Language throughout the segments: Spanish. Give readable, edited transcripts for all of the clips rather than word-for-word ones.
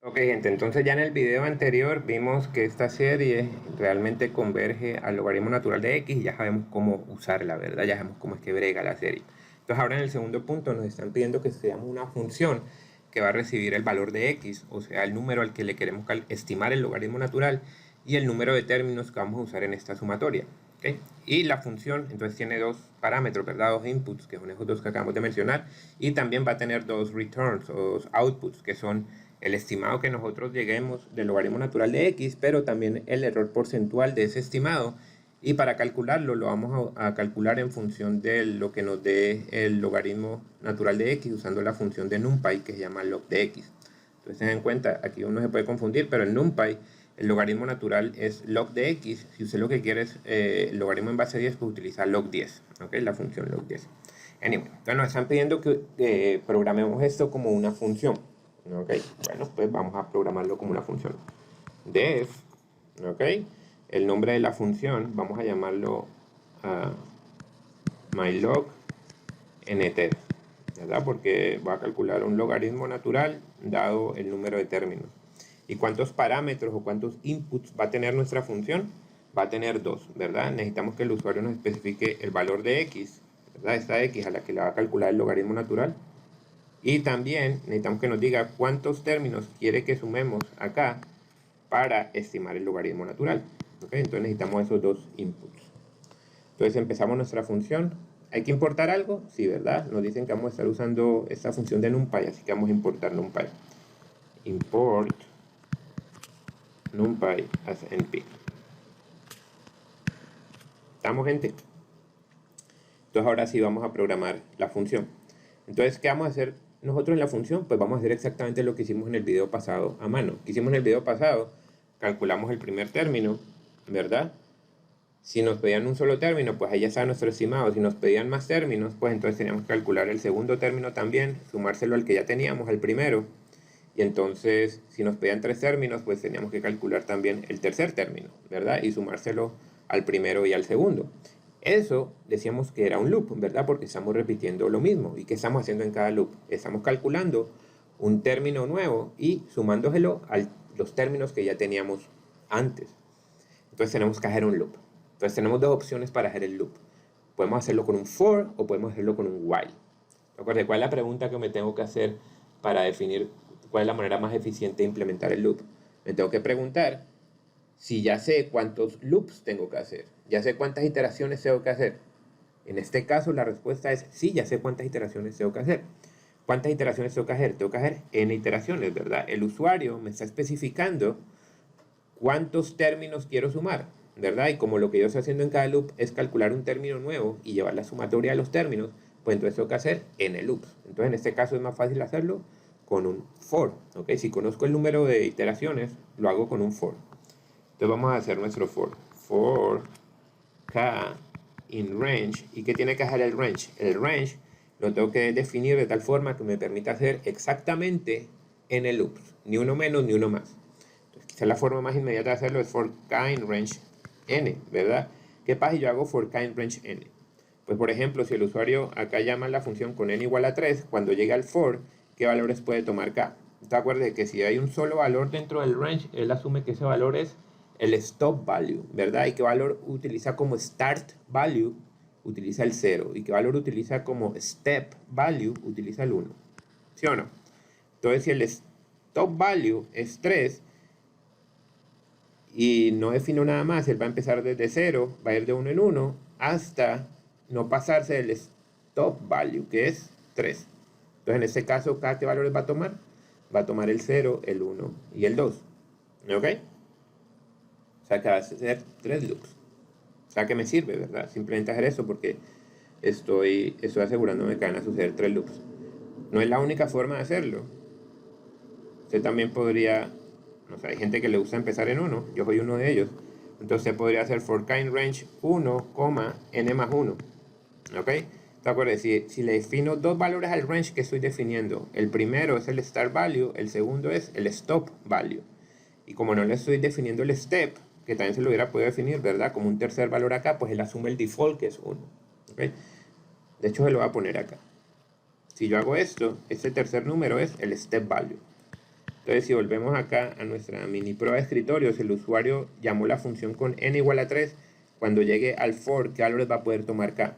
Ok, gente, entonces ya en el video anterior vimos que esta serie realmente converge al logaritmo natural de x y ya sabemos cómo usarla, ¿verdad? Ya sabemos cómo es que brega la serie. Entonces ahora en el segundo punto nos están pidiendo que estudiamos una función que va a recibir el valor de x, o sea, el número al que le queremos estimar el logaritmo natural y el número de términos que vamos a usar en esta sumatoria. ¿Okay? Y la función entonces tiene dos parámetros, ¿verdad? Dos inputs, que son esos dos que acabamos de mencionar, y también va a tener dos returns o dos outputs, que son el estimado que nosotros lleguemos del logaritmo natural de x, pero también el error porcentual de ese estimado. Y para calcularlo lo vamos a calcular en función de lo que nos dé el logaritmo natural de x usando la función de NumPy que se llama log de x. Entonces ten en cuenta, aquí uno se puede confundir, pero en NumPy el logaritmo natural es log de x. Si usted lo que quiere es el logaritmo en base a 10, pues utiliza log 10, ¿ok? La función log 10. Anyway, entonces nos están pidiendo que programemos esto como una función. Ok, bueno, pues vamos a programarlo como una función. Def, ok, el nombre de la función, vamos a llamarlo mylog nt, ¿verdad? Porque va a calcular un logaritmo natural dado el número de términos. ¿Y cuántos parámetros o cuántos inputs va a tener nuestra función? Va a tener dos, ¿verdad? Necesitamos que el usuario nos especifique el valor de x, ¿verdad? Esta x a la que le va a calcular el logaritmo natural. Y también necesitamos que nos diga cuántos términos quiere que sumemos acá para estimar el logaritmo natural. ¿Okay? Entonces necesitamos esos dos inputs. Entonces empezamos nuestra función. ¿Hay que importar algo? Sí, ¿verdad? Nos dicen que vamos a estar usando esta función de NumPy, así que vamos a importar NumPy. Import NumPy as NP. ¿Estamos, gente? Entonces ahora sí vamos a programar la función. Entonces, ¿qué vamos a hacer nosotros en la función? Pues vamos a hacer exactamente lo que hicimos en el video pasado a mano. ¿Qué hicimos en el video pasado? Calculamos el primer término, ¿verdad? Si nos pedían un solo término, pues ahí ya está nuestro estimado. Si nos pedían más términos, pues entonces teníamos que calcular el segundo término también, sumárselo al que ya teníamos, al primero. Y entonces, si nos pedían tres términos, pues teníamos que calcular también el tercer término, ¿verdad? Y sumárselo al primero y al segundo. Eso decíamos que era un loop, ¿verdad? Porque estamos repitiendo lo mismo. ¿Y qué estamos haciendo en cada loop? Estamos calculando un término nuevo y sumándoselo a los términos que ya teníamos antes. Entonces tenemos que hacer un loop. Entonces tenemos dos opciones para hacer el loop. Podemos hacerlo con un for o podemos hacerlo con un while. ¿Recuerden cuál es la pregunta que me tengo que hacer para definir cuál es la manera más eficiente de implementar el loop? Me tengo que preguntar si ya sé cuántos loops tengo que hacer, ya sé cuántas iteraciones tengo que hacer. En este caso la respuesta es sí, ya sé cuántas iteraciones tengo que hacer. ¿Cuántas iteraciones tengo que hacer? Tengo que hacer n iteraciones, ¿verdad? El usuario me está especificando cuántos términos quiero sumar, ¿verdad? Y como lo que yo estoy haciendo en cada loop es calcular un término nuevo y llevar la sumatoria de los términos, pues entonces tengo que hacer n loops. Entonces en este caso es más fácil hacerlo con un for, ¿ok? Si conozco el número de iteraciones, lo hago con un for. Entonces vamos a hacer nuestro for k in range. ¿Y qué tiene que hacer el range? El range lo tengo que definir de tal forma que me permita hacer exactamente n loops, ni uno menos ni uno más. Entonces quizás la forma más inmediata de hacerlo es for k in range n, ¿verdad? ¿Qué pasa si yo hago for k in range n? Pues por ejemplo, si el usuario acá llama la función con n igual a 3, cuando llega al for, ¿qué valores puede tomar k? ¿Te acuerdas de que si hay un solo valor dentro del range, él asume que ese valor es el stop value, ¿verdad? ¿Y qué valor utiliza como start value? Utiliza el 0. ¿Y qué valor utiliza como step value? Utiliza el 1. ¿Sí o no? Entonces, si el stop value es 3 y no defino nada más, él va a empezar desde 0, va a ir de 1 en 1 hasta no pasarse del stop value, que es 3. Entonces, en este caso, ¿qué valores va a tomar? Va a tomar el 0, el 1 y el 2. ¿Ok? O sea que va a hacer 3 loops. O sea que me sirve, ¿verdad? Simplemente hacer eso porque estoy asegurándome que van a suceder 3 loops. No es la única forma de hacerlo. Usted también podría, no sé, hay gente que le gusta empezar en 1, yo soy uno de ellos. Entonces usted podría hacer for k in range 1, n más 1. ¿Ok? ¿Te acuerdas? Si le defino dos valores al range que estoy definiendo, el primero es el start value, el segundo es el stop value. Y como no le estoy definiendo el step, que también se lo hubiera podido definir, ¿verdad? Como un tercer valor acá, pues él asume el default que es 1. ¿Okay? De hecho, se lo voy a poner acá. Si yo hago esto, este tercer número es el step value. Entonces, si volvemos acá a nuestra mini prueba de escritorio, si el usuario llamó la función con n igual a 3, cuando llegue al for, ¿qué valores va a poder tomar k?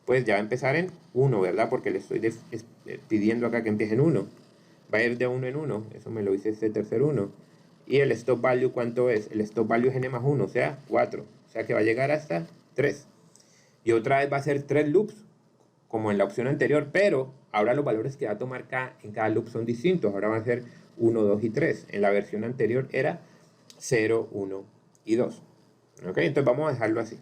Pues ya va a empezar en 1, ¿verdad? Porque le estoy pidiendo acá que empiece en 1. Va a ir de 1 en 1, eso me lo dice este tercer 1. Y el stop value, ¿cuánto es? El stop value es n más 1, o sea, 4. O sea que va a llegar hasta 3. Y otra vez va a ser 3 loops, como en la opción anterior, pero ahora los valores que va a tomar k en cada loop son distintos. Ahora van a ser 1, 2 y 3. En la versión anterior era 0, 1 y 2. ¿Ok? Entonces vamos a dejarlo así.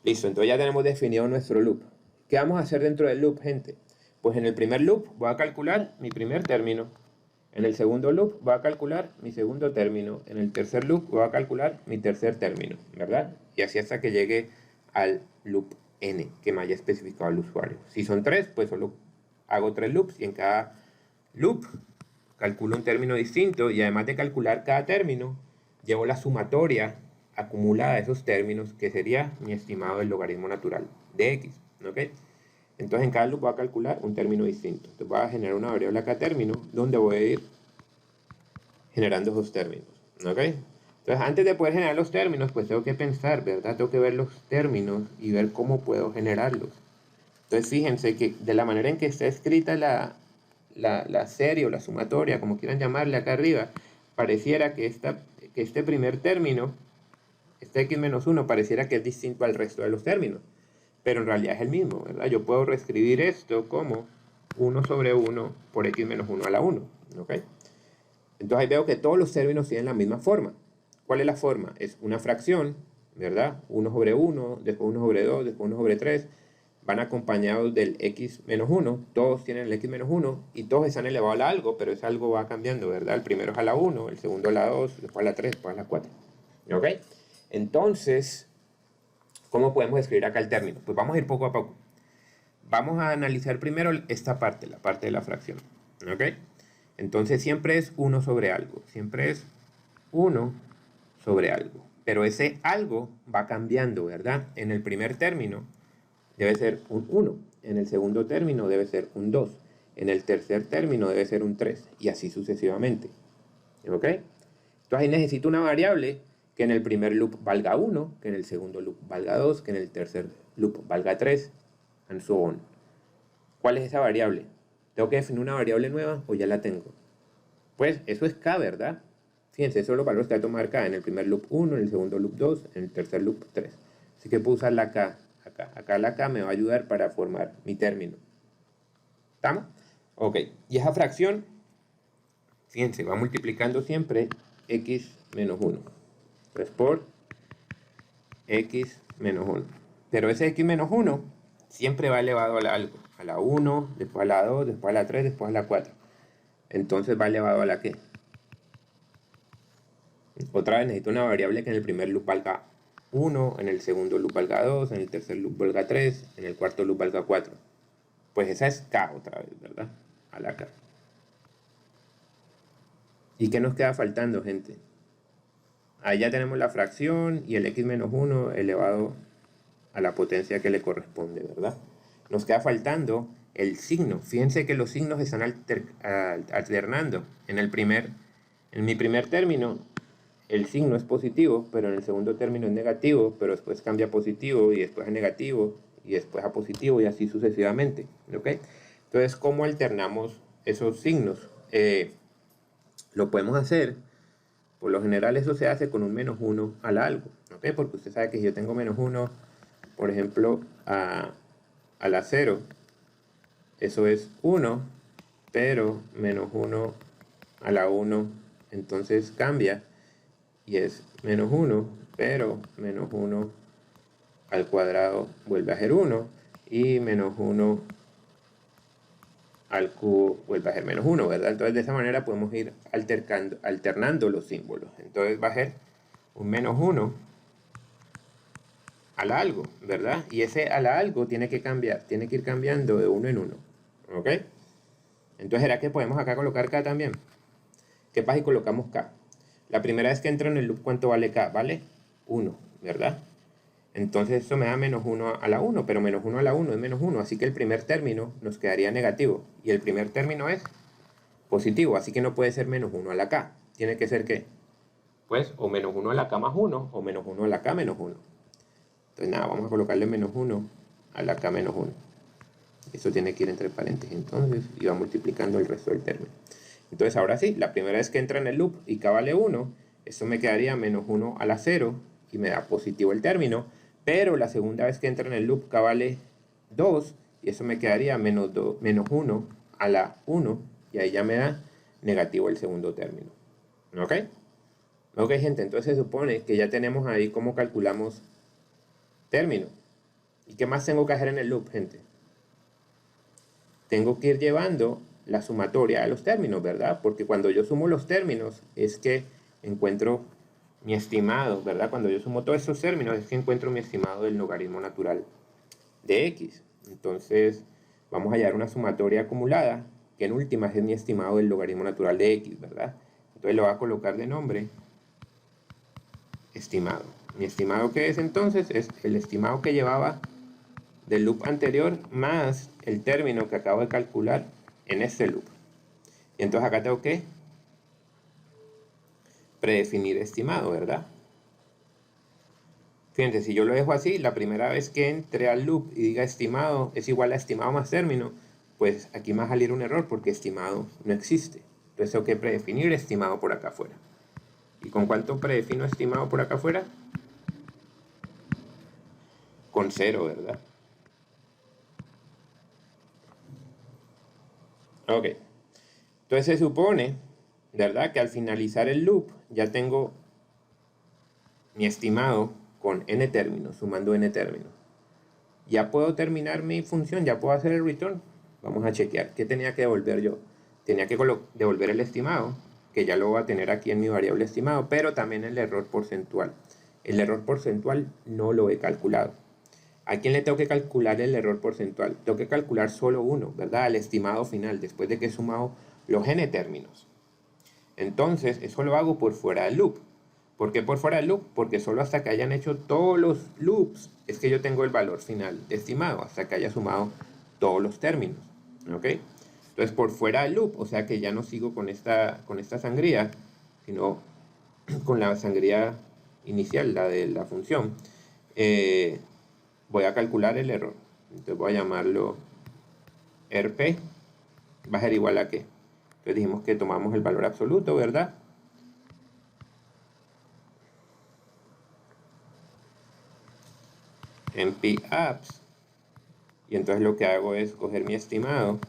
Listo, entonces ya tenemos definido nuestro loop. ¿Qué vamos a hacer dentro del loop, gente? Pues en el primer loop voy a calcular mi primer término. En el segundo loop voy a calcular mi segundo término. En el tercer loop voy a calcular mi tercer término, ¿verdad? Y así hasta que llegue al loop n que me haya especificado el usuario. Si son 3, pues solo hago 3 loops y en cada loop calculo un término distinto y además de calcular cada término, llevo la sumatoria acumulada de esos términos, que sería mi estimado del logaritmo natural de x, ¿ok? Entonces en cada loop voy a calcular un término distinto. Entonces voy a generar una variable acá término, donde voy a ir generando esos términos, ¿ok? Entonces antes de poder generar los términos, pues tengo que pensar, ¿verdad? Tengo que ver los términos y ver cómo puedo generarlos. Entonces fíjense que de la manera en que está escrita la serie o la sumatoria, como quieran llamarle acá arriba, pareciera que este primer término, este x menos 1, pareciera que es distinto al resto de los términos, pero en realidad es el mismo, ¿verdad? Yo puedo reescribir esto como 1 sobre 1 por x menos 1 a la 1, ¿ok? Entonces ahí veo que todos los términos tienen la misma forma. ¿Cuál es la forma? Es una fracción, ¿verdad? 1 sobre 1, después 1 sobre 2, después 1 sobre 3, van acompañados del x menos 1, todos tienen el x menos 1 y todos están elevados a algo, pero ese algo va cambiando, ¿verdad? El primero es a la 1, el segundo a la 2, después a la 3, después a la 4. ¿Ok? Entonces, ¿cómo podemos escribir acá el término? Pues vamos a ir poco a poco. Vamos a analizar primero esta parte, la parte de la fracción. ¿Ok? Entonces siempre es 1 sobre algo, siempre es 1 sobre algo. Pero ese algo va cambiando, ¿verdad? En el primer término debe ser un 1, en el segundo término debe ser un 2, en el tercer término debe ser un 3, y así sucesivamente. ¿Ok? Entonces ahí necesito una variable que en el primer loop valga 1, que en el segundo loop valga 2, que en el tercer loop valga 3, and so on. ¿Cuál es esa variable? ¿Tengo que definir una variable nueva o ya la tengo? Pues eso es k, ¿verdad? Fíjense, esos son los valores que voy a tomar k. En el primer loop 1, en el segundo loop 2, en el tercer loop 3. Así que puedo usar la k acá. Acá la k me va a ayudar para formar mi término. ¿Estamos? Ok. Y esa fracción, fíjense, va multiplicando siempre x menos 1. Entonces por x menos 1. Pero ese x menos 1 siempre va elevado a algo. A la 1, después a la 2, después a la 3, después a la 4. Entonces va elevado a la ¿qué? Otra vez necesito una variable que en el primer loop valga 1, en el segundo loop valga 2, en el tercer loop valga 3, en el cuarto loop valga 4. Pues esa es k otra vez, ¿verdad? A la k. ¿Y qué nos queda faltando, gente? Ahí ya tenemos la fracción y el x menos 1 elevado a la potencia que le corresponde, ¿verdad? Nos queda faltando el signo. Fíjense que los signos están alternando. En mi primer término, el signo es positivo, pero en el segundo término es negativo, pero después cambia a positivo y después a negativo y después a positivo y así sucesivamente. ¿Ok? Entonces, ¿cómo alternamos esos signos? Lo podemos hacer, por lo general eso se hace con un menos 1 a la algo. ¿Ok? Porque usted sabe que si yo tengo menos 1, por ejemplo, a la 0, eso es 1, pero menos 1 a la 1, entonces cambia y es menos 1, pero menos 1 al cuadrado vuelve a ser 1 y menos 1 al cubo vuelve a ser menos 1, ¿verdad? Entonces de esa manera podemos ir alternando los símbolos. Entonces va a ser un menos 1 a la algo, ¿verdad? Y ese a la algo tiene que cambiar, tiene que ir cambiando de 1 en 1, ¿ok? Entonces, ¿será que podemos acá colocar k también? ¿Qué pasa si colocamos k? La primera vez que entro en el loop, ¿cuánto vale k? Vale 1, ¿verdad? Entonces esto me da menos 1 a la 1, pero menos 1 a la 1 es menos 1, así que el primer término nos quedaría negativo. Y el primer término es positivo, así que no puede ser menos 1 a la k. Tiene que ser ¿qué? Pues o menos 1 a la k más 1 o menos 1 a la k menos 1. Entonces nada, vamos a colocarle menos 1 a la k menos 1. Eso tiene que ir entre paréntesis entonces y va multiplicando el resto del término. Entonces ahora sí, la primera vez que entra en el loop y k vale 1, esto me quedaría menos 1 a la 0 y me da positivo el término. Pero la segunda vez que entra en el loop k vale 2 y eso me quedaría menos 1 a la 1 y ahí ya me da negativo el segundo término. ¿Ok? Ok, gente, entonces se supone que ya tenemos ahí cómo calculamos término. ¿Y qué más tengo que hacer en el loop, gente? Tengo que ir llevando la sumatoria de los términos, ¿verdad? Porque cuando yo sumo los términos es que encuentro mi estimado, ¿verdad? Cuando yo sumo todos esos términos es que encuentro mi estimado del logaritmo natural de x. Entonces vamos a hallar una sumatoria acumulada que en últimas es mi estimado del logaritmo natural de x, ¿verdad? Entonces lo voy a colocar de nombre estimado. Mi estimado que es entonces es el estimado que llevaba del loop anterior más el término que acabo de calcular en este loop. Y entonces acá tengo que predefinir estimado, ¿verdad? Fíjense, si yo lo dejo así, la primera vez que entre al loop y diga estimado es igual a estimado más término, pues aquí me va a salir un error porque estimado no existe. Entonces tengo que predefinir estimado por acá afuera. ¿Y con cuánto predefino estimado por acá afuera? Con 0, ¿verdad? Ok. Entonces se supone, ¿verdad? Que al finalizar el loop ya tengo mi estimado con n términos, sumando n términos. Ya puedo terminar mi función, ya puedo hacer el return. Vamos a chequear. ¿Qué tenía que devolver yo? Tenía que devolver el estimado, que ya lo voy a tener aquí en mi variable estimado, pero también el error porcentual. El error porcentual no lo he calculado. ¿A quién le tengo que calcular el error porcentual? Tengo que calcular solo uno, ¿verdad? El estimado final, después de que he sumado los n términos. Entonces, eso lo hago por fuera del loop. ¿Por qué por fuera del loop? Porque solo hasta que hayan hecho todos los loops es que yo tengo el valor final estimado, hasta que haya sumado todos los términos. ¿Ok? Entonces, por fuera del loop, o sea que ya no sigo con esta sangría, sino con la sangría inicial, la de la función, voy a calcular el error. Entonces voy a llamarlo RP, va a ser igual a qué. Entonces dijimos que tomamos el valor absoluto, ¿verdad? En p-apps, y entonces lo que hago es coger mi estimado,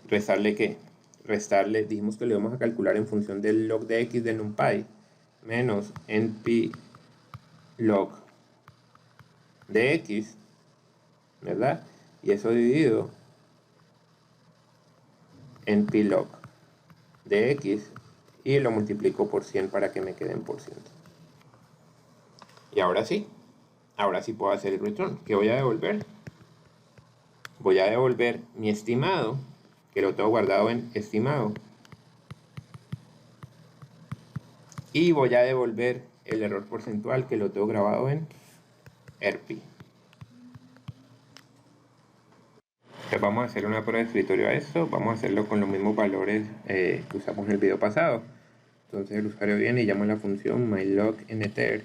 restarle ¿qué? Restarle, dijimos que lo íbamos a calcular en función del log de x de NumPy, menos np log de x, ¿verdad? Y eso dividido np log de x, y lo multiplico por 100 para que me quede en por ciento. Y ahora sí puedo hacer el return. ¿Qué voy a devolver? Voy a devolver mi estimado, que lo tengo guardado en estimado, y voy a devolver el error porcentual, que lo tengo grabado en RP. Entonces vamos a hacer una prueba de escritorio a esto. Vamos a hacerlo con los mismos valores que usamos en el video pasado. Entonces el usuario viene y llama la función mylog_nter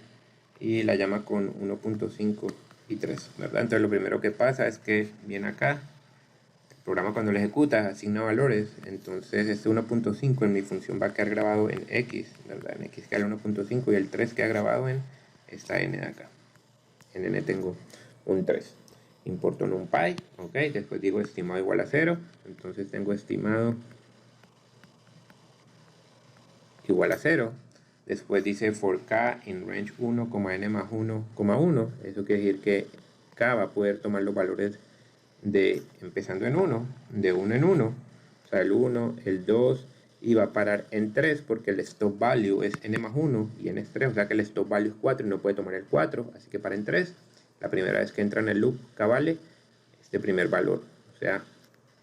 y la llama con 1.5 y 3, ¿verdad? Entonces lo primero que pasa es que viene acá, el programa cuando lo ejecuta asigna valores, entonces este 1.5 en mi función va a quedar grabado en x, ¿verdad? En x queda el 1.5 y el 3 queda grabado en esta n de acá. En n tengo un 3. Importo NumPy, ok, después digo estimado igual a 0, entonces tengo estimado igual a 0. Después dice for k in range 1, n más 1, 1. Eso quiere decir que k va a poder tomar los valores de empezando en 1, de 1 en 1, o sea el 1, el 2, y va a parar en 3 porque el stop value es n más 1 y n es 3, o sea que el stop value es 4 y no puede tomar el 4, así que para en 3. La primera vez que entra en el loop k vale este primer valor, o sea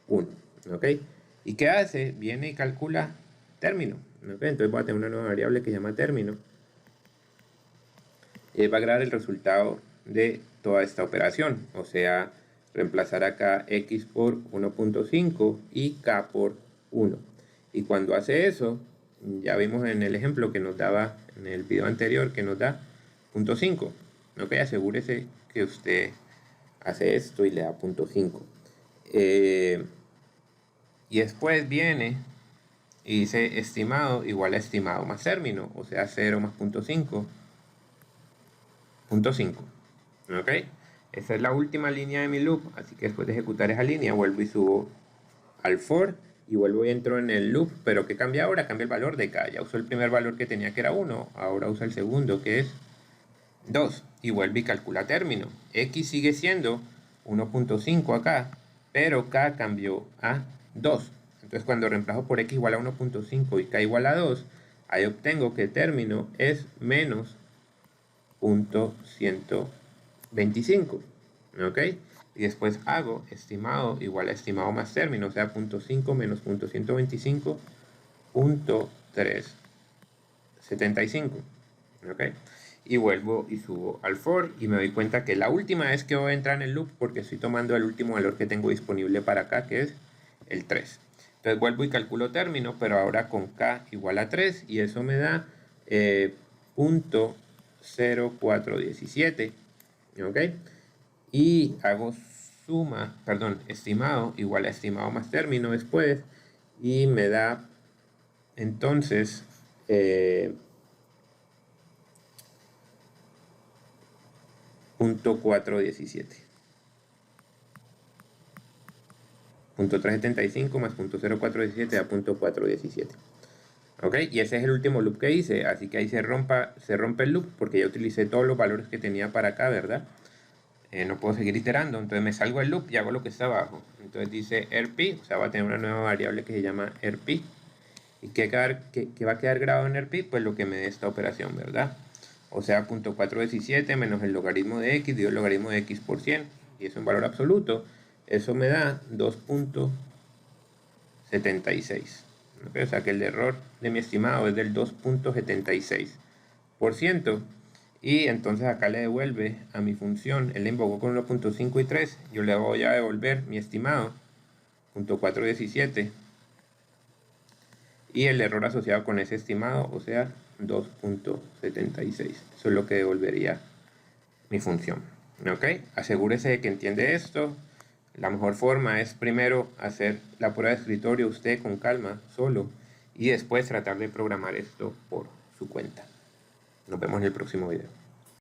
1, ¿ok? ¿Y qué hace? Viene y calcula término, ¿ok? Entonces voy a tener una nueva variable que se llama término y va a grabar el resultado de toda esta operación, o sea reemplazar acá x por 1.5 y k por 1. Y cuando hace eso, ya vimos en el ejemplo que nos daba en el video anterior que nos da 0.5. Ok, asegúrese que usted hace esto y le da 0.5. Y después viene y dice estimado igual a estimado más término, o sea 0 más 0.5, 0.5. Ok, esa es la última línea de mi loop, así que después de ejecutar esa línea vuelvo y subo al for y vuelvo y entro en el loop. Pero ¿qué cambia ahora? Cambia el valor de k. Ya usó el primer valor que tenía, que era 1, ahora usa el segundo, que es 2, y vuelve y calcula término. X sigue siendo 1.5 acá, pero k cambió a 2. Entonces cuando reemplazo por x igual a 1.5 y k igual a 2, ahí obtengo que término es menos 0.125. ¿Ok? Y después hago estimado igual a estimado más término, o sea 0.5 menos 0.125, 0.375. ¿Ok? Y vuelvo y subo al for y me doy cuenta que la última vez que voy a entrar en el loop, porque estoy tomando el último valor que tengo disponible para acá, que es el 3. Entonces vuelvo y calculo término, pero ahora con k igual a 3, y eso me da 0.0417. ¿Ok? Y hago estimado igual a estimado más término después, y me da entonces 0.417. 0.375 más 0.0417 da 0.417. ¿Ok? Y ese es el último loop que hice, así que ahí se rompe el loop porque ya utilicé todos los valores que tenía para acá, ¿verdad? No puedo seguir iterando, entonces me salgo del loop y hago lo que está abajo. Entonces dice rp, o sea, va a tener una nueva variable que se llama rp. ¿Y qué va a quedar grabado en rp? Pues lo que me dé esta operación, ¿verdad? O sea, 0.417 menos el logaritmo de x dividido el logaritmo de x por 100, y eso en valor absoluto, eso me da 2.76. ¿Okay? O sea que el error de mi estimado es del 2.76%. Y entonces acá le devuelve a mi función, él le invocó con 1.5 y 3, yo le voy a devolver mi estimado, 0.417, y el error asociado con ese estimado, o sea, 2.76. Eso es lo que devolvería mi función. ¿Ok? Asegúrese de que entiende esto. La mejor forma es primero hacer la prueba de escritorio usted con calma, solo, y después tratar de programar esto por su cuenta. Nos vemos en el próximo video.